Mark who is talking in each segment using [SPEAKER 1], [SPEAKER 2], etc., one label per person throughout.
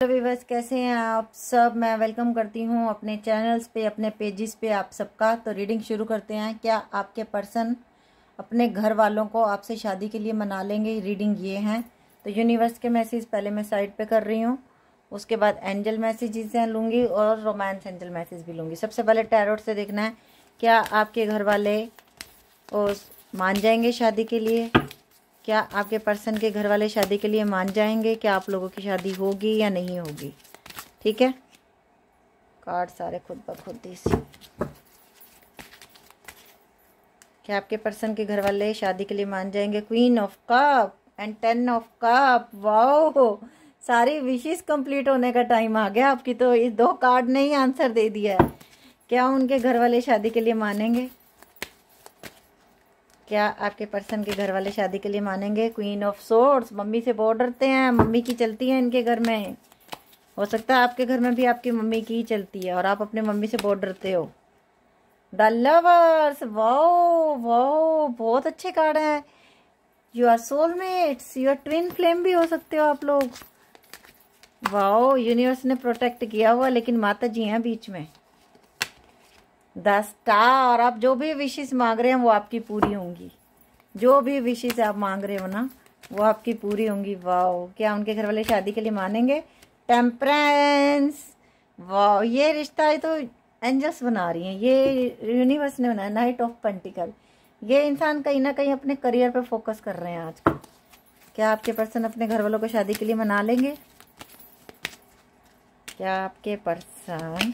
[SPEAKER 1] Hello viewers, कैसे हैं आप सब। मैं वेलकम करती हूं अपने चैनल्स पे, अपने पेजेस पे आप सबका। तो रीडिंग शुरू करते हैं। क्या आपके पर्सन अपने घर वालों को आपसे शादी के लिए मना लेंगे? रीडिंग ये हैं। तो यूनिवर्स के मैसेज पहले मैं साइड पे कर रही हूँ, उसके बाद एंजल मैसेजेस लूँगी और रोमांस एंजल मैसेज भी लूँगी। सबसे पहले टैरोट से देखना है क्या आपके घर वाले उस मान जाएंगे शादी के लिए। क्या आपके पर्सन के घर वाले शादी के लिए मान जाएंगे? क्या आप लोगों की शादी होगी या नहीं होगी? ठीक है, कार्ड सारे खुद ब खुद ही। क्या आपके पर्सन के घर वाले शादी के लिए मान जाएंगे? Queen of cup and 10 of cup. Wow, सारी विशेष कंप्लीट होने का टाइम आ गया आपकी। तो इस दो कार्ड ने ही आंसर दे दिया है। क्या उनके घर वाले शादी के लिए मानेंगे? क्या आपके पर्सन के घर वाले शादी के लिए मानेंगे? Queen of swords. मम्मी से बहुत डरते हैं, मम्मी की चलती है इनके घर में। हो सकता है आपके घर में भी आपकी मम्मी की ही चलती है और आप अपने मम्मी से बहुत डरते हो। The lovers. वाओ वाओ, बहुत अच्छे कार्ड हैं। You are soulmates, you are twin flame भी हो सकते हो आप लोग। वाओ, यूनिवर्स ने प्रोटेक्ट किया हुआ, लेकिन माता जी हैं बीच में। The star. आप जो भी विशेष मांग रहे हैं वो आपकी पूरी होंगी। जो भी विशेष आप मांग रहे हो ना वो आपकी पूरी होंगी। वाओ, क्या उनके घर वाले शादी के लिए मानेंगे? टेम्परेंस। वाओ, ये रिश्ता है तो एंजल्स बना रही हैं, ये यूनिवर्स ने बनाया। Night of pentacle. ये इंसान कहीं ना कहीं अपने करियर पे फोकस कर रहे हैं आजकल। क्या आपके पर्सन अपने घर वालों को शादी के लिए मना लेंगे? क्या आपके पर्सन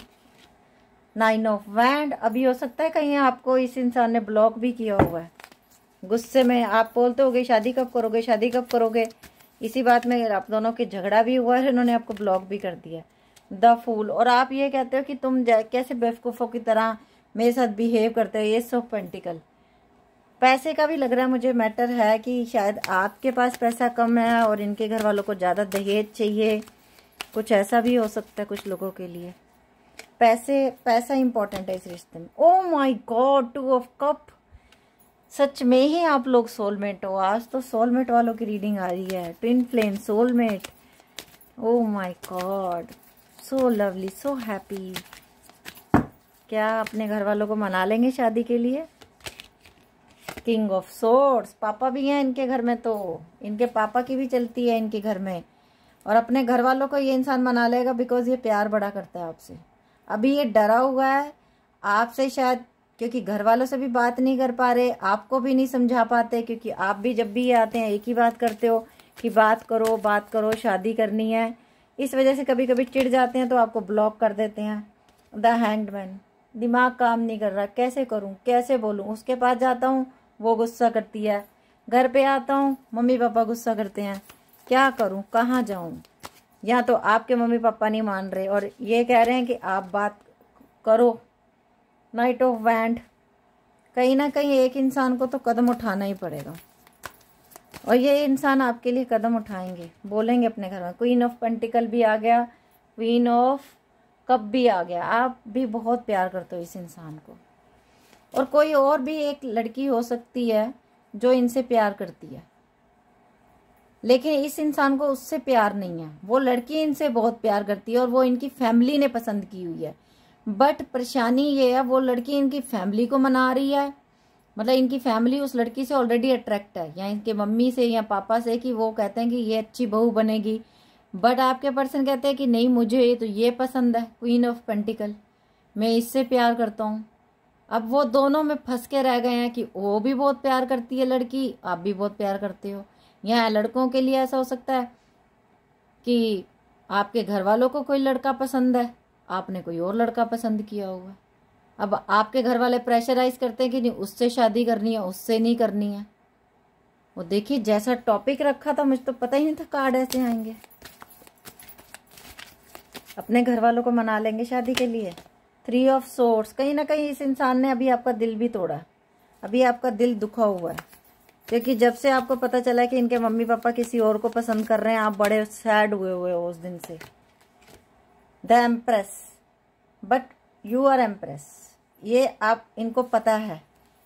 [SPEAKER 1] 9 ऑफ वैंड। अभी हो सकता है कहीं आपको इस इंसान ने ब्लॉक भी किया हुआ है। गुस्से में आप बोलते होगे शादी कब करोगे, शादी कब करोगे। इसी बात में आप दोनों के झगड़ा भी हुआ है, इन्होंने आपको ब्लॉक भी कर दिया। The fool. और आप ये कहते हो कि तुम कैसे बेवकूफ़ों की तरह मेरे साथ बिहेव करते हो। ये ऑफ पेंटिकल। पैसे का भी लग रहा है मुझे मैटर है कि शायद आपके पास पैसा कम है और इनके घर वालों को ज़्यादा दहेज चाहिए। कुछ ऐसा भी हो सकता है कुछ लोगों के लिए। पैसा इंपॉर्टेंट है इस रिश्ते में। Oh my God, 2 of cup. सच में ही आप लोग सोलमेट हो। आज तो सोलमेट वालों की रीडिंग आ रही है। Twin flame, soulmate. O my God, so lovely, so happy. क्या अपने घर वालों को मना लेंगे शादी के लिए? King of swords. पापा भी हैं इनके घर में, तो इनके पापा की भी चलती है इनके घर में। और अपने घर वालों को ये इंसान मना लेगा बिकॉज ये प्यार बड़ा करता है आपसे। अभी ये डरा हुआ है आपसे शायद, क्योंकि घर वालों से भी बात नहीं कर पा रहे, आपको भी नहीं समझा पाते, क्योंकि आप भी जब भी आते हैं एक ही बात करते हो कि बात करो शादी करनी है। इस वजह से कभी कभी चिढ़ जाते हैं तो आपको ब्लॉक कर देते हैं। The hanged. दिमाग काम नहीं कर रहा, कैसे करूं, कैसे बोलूं। उसके पास जाता हूं, वो गुस्सा करती है। घर पे आता हूं, मम्मी पापा गुस्सा करते हैं। क्या करूं, कहाँ जाऊं। या तो आपके मम्मी पापा नहीं मान रहे और ये कह रहे हैं कि आप बात करो। Night of wand. कहीं ना कहीं एक इंसान को तो कदम उठाना ही पड़ेगा और ये इंसान आपके लिए कदम उठाएंगे, बोलेंगे अपने घर में। क्वीन ऑफ पेंटिकल भी आ गया, क्वीन ऑफ कप भी आ गया। आप भी बहुत प्यार करते हो इस इंसान को। और कोई और भी एक लड़की हो सकती है जो इनसे प्यार करती है, लेकिन इस इंसान को उससे प्यार नहीं है। वो लड़की इनसे बहुत प्यार करती है और वो इनकी फैमिली ने पसंद की हुई है। बट परेशानी ये है, वो लड़की इनकी फैमिली को मना रही है। मतलब इनकी फैमिली उस लड़की से ऑलरेडी अट्रैक्ट है, या इनके मम्मी से या पापा से, कि वो कहते हैं कि ये अच्छी बहू बनेगी। बट आपके पर्सन कहते हैं कि नहीं, मुझे तो ये पसंद है, क्वीन ऑफ पेंटिकल, मैं इससे प्यार करता हूँ। अब वो दोनों में फंस के रह गए हैं कि वो भी बहुत प्यार करती है लड़की, आप भी बहुत प्यार करते हो। यहाँ लड़कों के लिए ऐसा हो सकता है कि आपके घर वालों को कोई लड़का पसंद है, आपने कोई और लड़का पसंद किया हुआ। अब आपके घर वाले प्रेशराइज करते हैं कि नहीं, उससे शादी करनी है, उससे नहीं करनी है। वो देखिए जैसा टॉपिक रखा था, मुझे तो पता ही नहीं था कार्ड ऐसे आएंगे। अपने घर वालों को मना लेंगे शादी के लिए। 3 ऑफ सोर्ड्स। कहीं ना कहीं इस इंसान ने अभी आपका दिल भी तोड़ा, अभी आपका दिल दुखा हुआ है, क्योंकि जब से आपको पता चला कि इनके मम्मी पापा किसी और को पसंद कर रहे हैं, आप बड़े सैड हुए हो उस दिन से। The empress. But you are empress. ये आप इनको पता है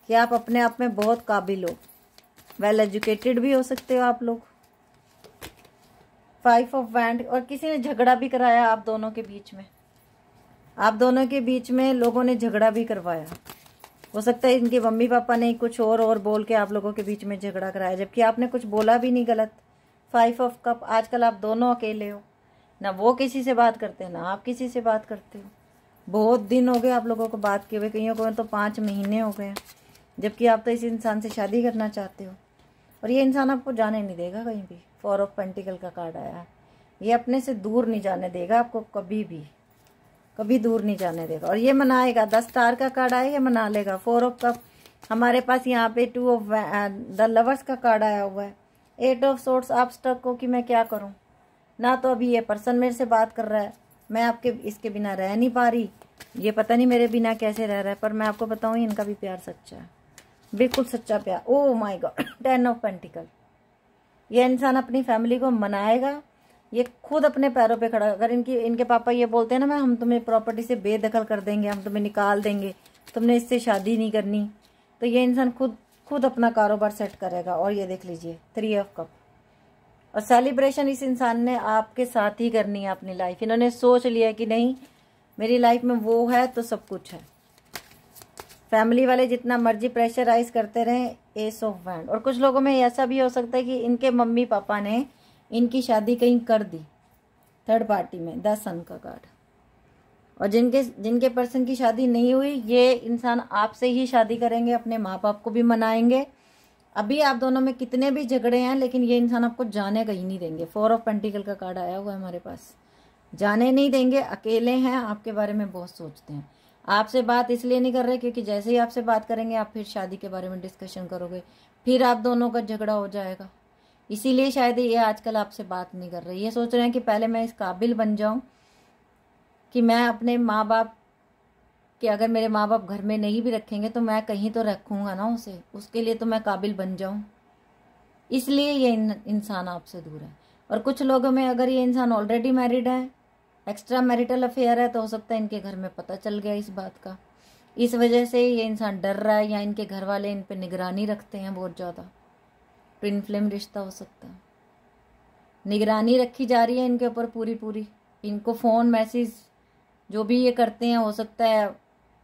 [SPEAKER 1] कि आप अपने आप में बहुत काबिल हो, वेल एजुकेटेड भी हो सकते हो आप लोग। 5 ऑफ वैंड, और किसी ने झगड़ा भी कराया आप दोनों के बीच में। आप दोनों के बीच में लोगों ने झगड़ा भी करवाया। हो सकता है इनके मम्मी पापा ने कुछ और बोल के आप लोगों के बीच में झगड़ा कराया, जबकि आपने कुछ बोला भी नहीं गलत। 5 ऑफ कप, आजकल आप दोनों अकेले हो, ना वो किसी से बात करते ना आप किसी से बात करते हो। बहुत दिन हो गए आप लोगों को बात किए हुए, कईयों को तो 5 महीने हो गए हैं, जबकि आप तो इस इंसान से शादी करना चाहते हो और ये इंसान आपको जाने नहीं देगा कहीं भी। 4 ऑफ पेंटिकल का कार्ड आया है, ये अपने से दूर नहीं जाने देगा आपको, कभी भी कभी दूर नहीं जाने देगा, और ये मनाएगा। 10 स्टार का कार्ड आया, ये मना लेगा। 4 ऑफ कप हमारे पास यहाँ पे 2 ऑफ द लवर्स का कार्ड आया हुआ है। 8 ऑफ सोर्ट्स, आप स्टक हो कि मैं क्या करूँ, ना तो अभी ये पर्सन मेरे से बात कर रहा है, मैं आपके इसके बिना रह नहीं पा रही, ये पता नहीं मेरे बिना कैसे रह रहा है, पर मैं आपको बताऊँ इनका भी प्यार सच्चा है, बिल्कुल सच्चा प्यार। Oh my God, 10 of pentacle. ये इंसान अपनी फैमिली को मनाएगा, ये खुद अपने पैरों पे खड़ा। अगर इनके पापा ये बोलते हैं ना, मैं हम तुम्हें प्रॉपर्टी से बेदखल कर देंगे, हम तुम्हें निकाल देंगे, तुमने इससे शादी नहीं करनी, तो ये इंसान खुद अपना कारोबार सेट करेगा। और ये देख लीजिए 3 ऑफ कप, और सेलिब्रेशन इस इंसान ने आपके साथ ही करनी है अपनी लाइफ। इन्होंने सोच लिया कि नहीं, मेरी लाइफ में वो है तो सब कुछ है। फैमिली वाले जितना मर्जी प्रेशराइज करते रहे। एस ऑफ वैंड, और कुछ लोगों में ऐसा भी हो सकता है कि इनके मम्मी पापा ने इनकी शादी कहीं कर दी थर्ड पार्टी में। 10 सन का कार्ड, और जिनके पर्सन की शादी नहीं हुई, ये इंसान आपसे ही शादी करेंगे, अपने माँ बाप को भी मनाएंगे। अभी आप दोनों में कितने भी झगड़े हैं, लेकिन ये इंसान आपको जाने कहीं नहीं देंगे। 4 ऑफ पेंटिकल का कार्ड आया हुआ है हमारे पास, जाने नहीं देंगे। अकेले हैं, आपके बारे में बहुत सोचते हैं। आपसे बात इसलिए नहीं कर रहे क्योंकि जैसे ही आपसे बात करेंगे आप फिर शादी के बारे में डिस्कशन करोगे, फिर आप दोनों का झगड़ा हो जाएगा। इसीलिए शायद ये आजकल आपसे बात नहीं कर रहे। ये सोच रहे हैं कि पहले मैं इस काबिल बन जाऊं कि मैं अपने माँ बाप के, अगर मेरे माँ बाप घर में नहीं भी रखेंगे तो मैं कहीं तो रखूँगा ना उसे, उसके लिए तो मैं काबिल बन जाऊं। इसलिए ये इंसान आपसे दूर है। और कुछ लोगों में अगर ये इंसान ऑलरेडी मैरिड है, एक्स्ट्रा मैरिटल अफेयर है, तो हो सकता है इनके घर में पता चल गया इस बात का, इस वजह से ये इंसान डर रहा है, या इनके घर वाले इन पर निगरानी रखते हैं बहुत ज़्यादा। ट्विन फ्लेम रिश्ता हो सकता है, निगरानी रखी जा रही है इनके ऊपर पूरी। इनको फ़ोन मैसेज जो भी ये करते हैं, हो सकता है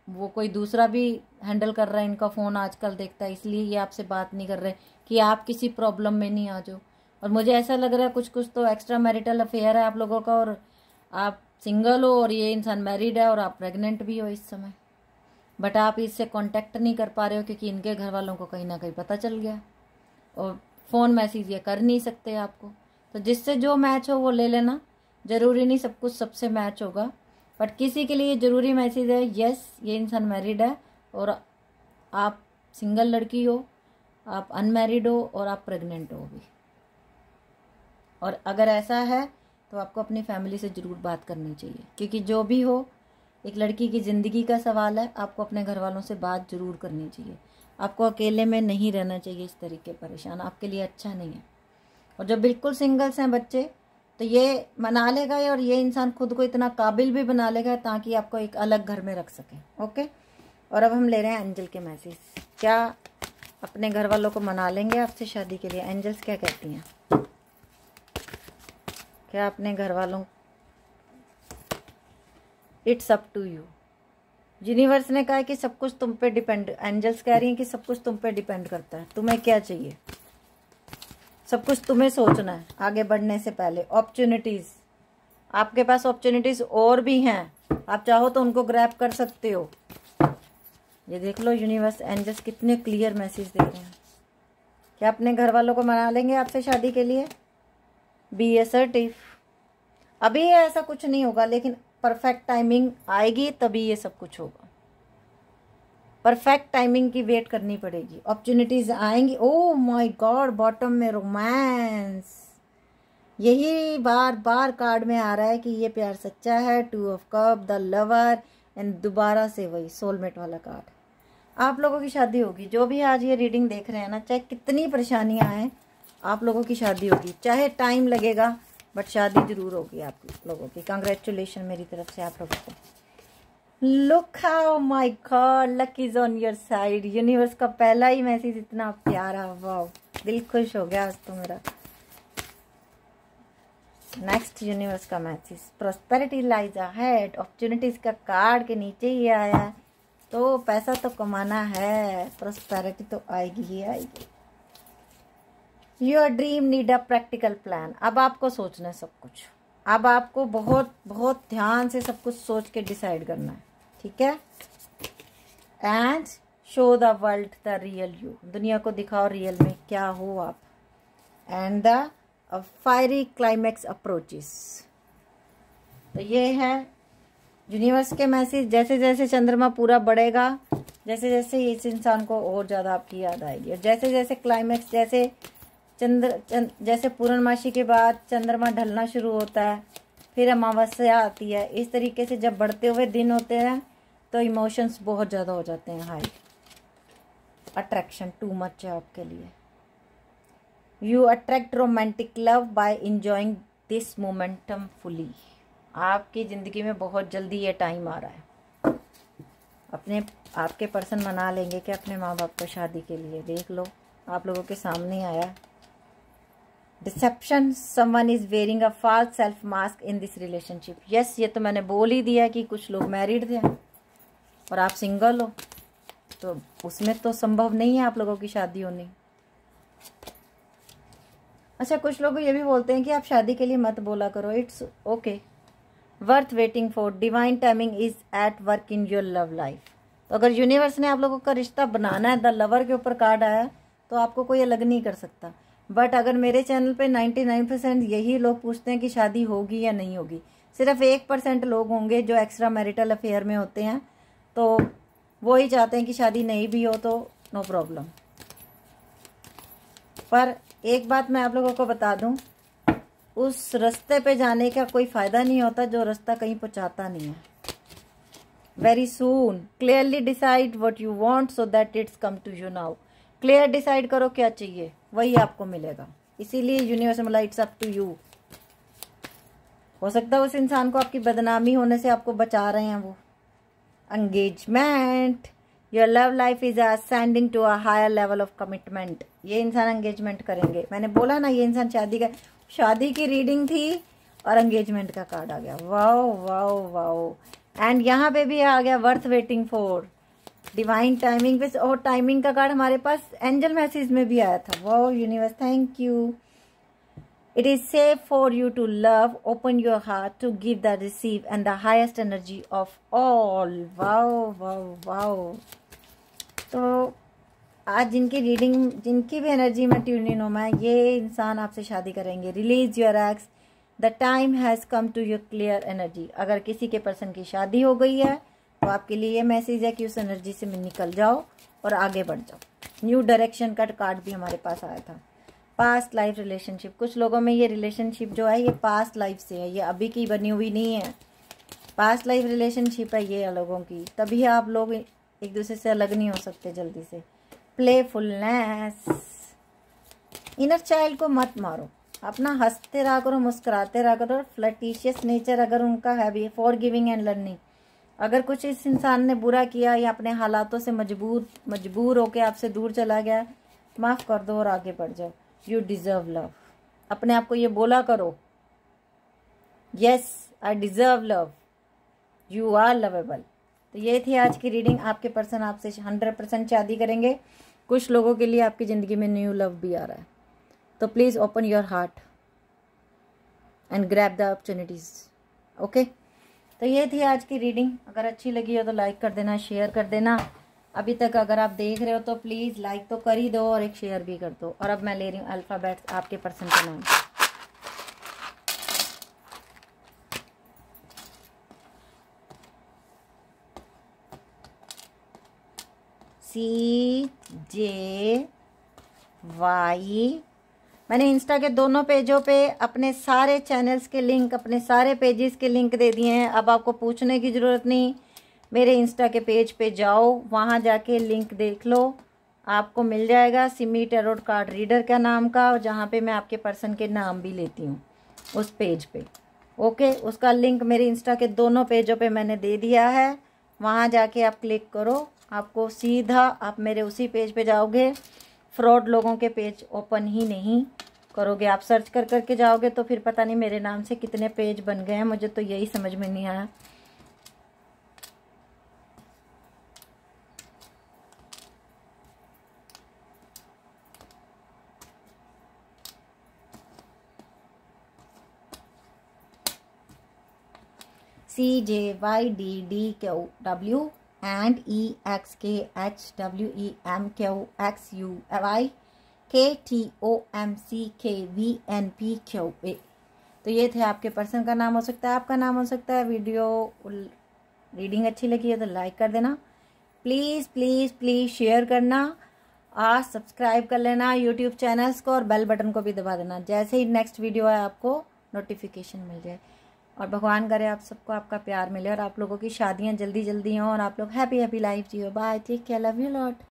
[SPEAKER 1] वो कोई दूसरा भी हैंडल कर रहा है, इनका फ़ोन आजकल देखता है, इसलिए ये आपसे बात नहीं कर रहे कि आप किसी प्रॉब्लम में नहीं आ जाओ। और मुझे ऐसा लग रहा है कुछ तो एक्स्ट्रा मैरिटल अफेयर है आप लोगों का, और आप सिंगल हो और ये इंसान मैरिड है, और आप प्रेग्नेंट भी हो इस समय, बट आप इससे कांटेक्ट नहीं कर पा रहे हो क्योंकि इनके घर वालों को कहीं ना कहीं पता चल गया, और फ़ोन मैसेज ये कर नहीं सकते आपको। तो जिससे जो मैच हो वो ले लेना, ज़रूरी नहीं सब कुछ सबसे मैच होगा, बट किसी के लिए ज़रूरी मैसेज है, यस ये इंसान मैरिड है, और आप सिंगल लड़की हो, आप अनमैरिड हो, और आप प्रेग्नेंट हो भी। और अगर ऐसा है तो आपको अपनी फैमिली से ज़रूर बात करनी चाहिए, क्योंकि जो भी हो एक लड़की की ज़िंदगी का सवाल है, आपको अपने घर वालों से बात ज़रूर करनी चाहिए। आपको अकेले में नहीं रहना चाहिए इस तरीके परेशान, आपके लिए अच्छा नहीं है। और जो बिल्कुल सिंगल्स हैं बच्चे, तो ये मना लेगा, और ये इंसान खुद को इतना काबिल भी बना लेगा ताकि आपको एक अलग घर में रख सके। ओके, और अब हम ले रहे हैं एंजल के मैसेज। क्या अपने घर वालों को मना लेंगे आपसे शादी के लिए? एंजल्स क्या कहती हैं? क्या अपने घर वालों, it's up to you. Universe ने कहा है कि सब कुछ तुम पे डिपेंड, एंजल्स कह रही हैं कि सब कुछ तुम पे डिपेंड करता है, तुम्हें क्या चाहिए, सब कुछ तुम्हें सोचना है आगे बढ़ने से पहले। अपॉर्चुनिटीज़, आपके पास अपॉर्चुनिटीज़ और भी हैं, आप चाहो तो उनको ग्रैब कर सकते हो। ये देख लो यूनिवर्स, एंजल्स कितने क्लियर मैसेज दे रहे हैं। क्या अपने घर वालों को मना लेंगे आपसे शादी के लिए? Be assertive. अभी ऐसा कुछ नहीं होगा, लेकिन परफेक्ट टाइमिंग आएगी तभी ये सब कुछ होगा। परफेक्ट टाइमिंग की वेट करनी पड़ेगी, अपॉर्चुनिटीज आएंगी। ओह माय गॉड, बॉटम में रोमांस, यही बार बार कार्ड में आ रहा है कि ये प्यार सच्चा है। 2 of cup, the lover, and दोबारा से वही सोलमेट वाला कार्ड। आप लोगों की शादी होगी, जो भी आज ये रीडिंग देख रहे हैं ना, चाहे कितनी परेशानियां आए, आप लोगों की शादी होगी, चाहे टाइम लगेगा, बट शादी जरूर होगी आप लोगों की। कांग्रेचुलेशन मेरी तरफ से आप लोगों को। Look how my God, luck is on your side. Universe का पहला ही मैसेज इतना प्यारा, वाओ, दिल खुश हो गया आज तो मेरा। नेक्स्ट यूनिवर्स का message, prosperity lies ahead, opportunities का कार्ड के नीचे ही आया है, तो पैसा तो कमाना है, प्रॉस्पेरिटी तो आएगी ही आएगी। Your dream need a practical plan, अब आपको सोचना है सब कुछ, अब आपको बहुत बहुत ध्यान से सब कुछ सोच के डिसाइड करना है, ठीक है। And show the world the real you, दुनिया को दिखाओ रियल में क्या हो आप। And the fiery climax approaches, तो ये है यूनिवर्स के मैसेज। जैसे जैसे चंद्रमा पूरा बढ़ेगा, जैसे जैसे इस इंसान को और ज़्यादा आपकी याद आएगी, और जैसे जैसे क्लाइमैक्स, जैसे पूर्णमासी के बाद चंद्रमा ढलना शुरू होता है, फिर अमावस्या आती है, इस तरीके से जब बढ़ते हुए दिन होते हैं तो इमोशंस बहुत ज़्यादा हो जाते हैं हाई, अट्रैक्शन टू मच है आपके लिए। You attract romantic love by enjoying this momentum fully, आपकी ज़िंदगी में बहुत जल्दी ये टाइम आ रहा है, आपके पर्सन मना लेंगे कि अपने माँ बाप को शादी के लिए, देख लो आप लोगों के सामने आया। Deception, someone is wearing a false self mask in this relationship, yes ये तो मैंने बोल ही दिया कि कुछ लोग मैरिड थे और आप सिंगल हो, तो उसमें तो संभव नहीं है आप लोगों की शादी होनी। अच्छा, कुछ लोग ये भी बोलते हैं कि आप शादी के लिए मत बोला करो, it's okay. Worth waiting for, divine timing is at work in your love life, तो अगर यूनिवर्स ने आप लोगों का रिश्ता बनाना है, द लवर के ऊपर कार्ड आया, तो आपको कोई अलग नहीं कर सकता। बट अगर मेरे चैनल पे 99% यही लोग पूछते हैं कि शादी होगी या नहीं होगी, सिर्फ 1% लोग होंगे जो एक्स्ट्रा मैरिटल अफेयर में होते हैं, तो वो ही चाहते हैं कि शादी नहीं भी हो तो नो प्रॉब्लम। पर एक बात मैं आप लोगों को बता दूं, उस रास्ते पे जाने का कोई फायदा नहीं होता जो रास्ता कहीं पहुंचाता नहीं है। Very soon, clearly decide what you want so that it's come to you now, clear decide करो क्या चाहिए, वही आपको मिलेगा। इसीलिए यूनिवर्स में इट्स अप टू यू। हो सकता है उस इंसान को आपकी बदनामी होने से आपको बचा रहे हैं वो। Engagement, your love life is ascending to a higher level of commitment, ये इंसान एंगेजमेंट करेंगे। मैंने बोला ना ये इंसान शादी की रीडिंग थी और एंगेजमेंट का कार्ड आ गया, वाओ वाओ वाओ। एंड यहाँ पे भी आ गया worth waiting for, divine timing पे, और टाइमिंग का कार्ड हमारे पास एंजल मैसेज में भी आया था। Wow universe, thank you. It is safe for you to love, open your heart to give the receive and the highest energy of all. Wow wow wow. तो आज जिनकी reading, जिनकी भी एनर्जी में ट्यून इन हो, मैं ये इंसान आपसे शादी करेंगे। Release your ex, the time has come to your clear energy. अगर किसी के पर्सन की शादी हो गई है तो आपके लिए ये मैसेज है कि उस एनर्जी से निकल जाओ और आगे बढ़ जाओ। न्यू डायरेक्शन का कार्ड भी हमारे पास आया था। पास्ट लाइफ रिलेशनशिप, कुछ लोगों में ये रिलेशनशिप जो है ये पास्ट लाइफ से है, ये अभी की बनी हुई नहीं है, पास्ट लाइफ रिलेशनशिप है ये लोगों की, तभी आप लोग एक दूसरे से अलग नहीं हो सकते जल्दी से। प्लेफुलनेस, इनर चाइल्ड को मत मारो, अपना हंसते रहा करो, मुस्कुराते रहा करो। फ्लर्टिशियस नेचर अगर उनका है भी, फॉर गिविंग एंड लर्निंग, अगर कुछ इस इंसान ने बुरा किया या अपने हालातों से मजबूर होके आपसे दूर चला गया, माफ़ कर दो और आगे बढ़ जाओ। यू डिज़र्व लव, अपने आप को ये बोला करो, yes I deserve love, you are lovable. तो ये थी आज की रीडिंग। आपके पर्सन आपसे 100% शादी करेंगे। कुछ लोगों के लिए आपकी ज़िंदगी में न्यू लव भी आ रहा है, तो please open your heart and grab the opportunities. Okay, तो ये थी आज की रीडिंग। अगर अच्छी लगी हो तो लाइक कर देना, शेयर कर देना। अभी तक अगर आप देख रहे हो तो प्लीज़ लाइक तो कर ही दो और एक शेयर भी कर दो। और अब मैं ले रही हूँ अल्फ़ाबेट्स आपके पर्सन का नाम। CJY। मैंने इंस्टा के दोनों पेजों पे अपने सारे चैनल्स के लिंक, अपने सारे पेजेस के लिंक दे दिए हैं। अब आपको पूछने की ज़रूरत नहीं, मेरे इंस्टा के पेज पे जाओ, वहाँ जाके लिंक देख लो, आपको मिल जाएगा सिमी टैरोट कार्ड रीडर का नाम का, जहाँ पे मैं आपके पर्सन के नाम भी लेती हूँ उस पेज पे। ओके, उसका लिंक मेरे इंस्टा के दोनों पेजों पे मैंने दे दिया है, वहाँ जाके आप क्लिक करो, आपको सीधा आप मेरे उसी पेज पे जाओगे। फ्रॉड लोगों के पेज ओपन ही नहीं करोगे। आप सर्च कर करके जाओगे तो फिर पता नहीं मेरे नाम से कितने पेज बन गए हैं, मुझे तो यही समझ में नहीं आया। CJYDDQWNEXKHWEMCKVNPQA। तो ये थे आपके पर्सन का नाम हो सकता है, आपका नाम हो सकता है। वीडियो रीडिंग अच्छी लगी है तो लाइक कर देना, प्लीज़ प्लीज़ प्लीज़ शेयर करना, और सब्सक्राइब कर लेना यूट्यूब चैनल्स को, और बेल बटन को भी दबा देना, जैसे ही नेक्स्ट वीडियो है आपको नोटिफिकेशन मिल जाए। और भगवान करे आप सबको आपका प्यार मिले, और आप लोगों की शादियां जल्दी जल्दी हों, और आप लोग हैप्पी हैप्पी लाइफ जियो। Bye, take care, love you lot.